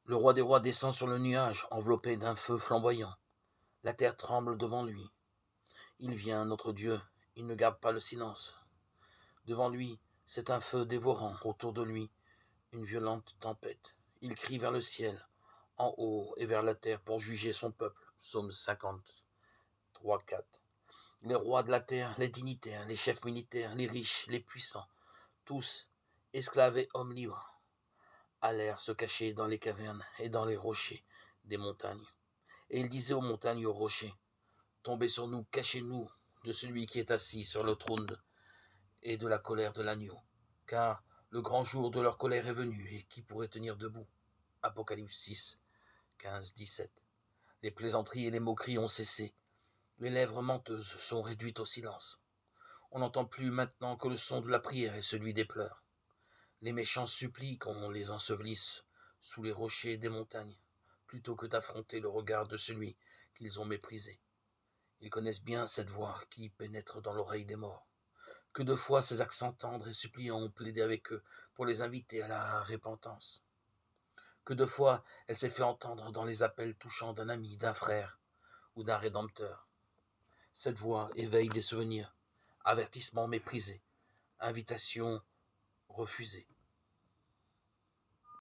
Le roi des rois descend sur le nuage, enveloppé d'un feu flamboyant. La terre tremble devant lui. Il vient, notre Dieu, il ne garde pas le silence. Devant lui, c'est un feu dévorant, autour de lui, une violente tempête. Il crie vers le ciel, en haut et vers la terre pour juger son peuple. Psaume 53, 4. Les rois de la terre, les dignitaires, les chefs militaires, les riches, les puissants, tous, esclaves et hommes libres, allèrent se cacher dans les cavernes et dans les rochers des montagnes. Et il disait aux montagnes et aux rochers, tombez sur nous, cachez-nous de celui qui est assis sur le trône et de la colère de l'agneau. Car le grand jour de leur colère est venu, et qui pourrait tenir debout? Apocalypse 6, 15, 17. Les plaisanteries et les moqueries ont cessé. Les lèvres menteuses sont réduites au silence. On n'entend plus maintenant que le son de la prière et celui des pleurs. Les méchants supplient qu'on les ensevelisse sous les rochers des montagnes, plutôt que d'affronter le regard de celui qu'ils ont méprisé. Ils connaissent bien cette voix qui pénètre dans l'oreille des morts. Que de fois ces accents tendres et suppliants ont plaidé avec eux pour les inviter à la repentance. Que de fois elle s'est fait entendre dans les appels touchants d'un ami, d'un frère ou d'un rédempteur. Cette voix éveille des souvenirs, avertissement méprisé, invitation refusée.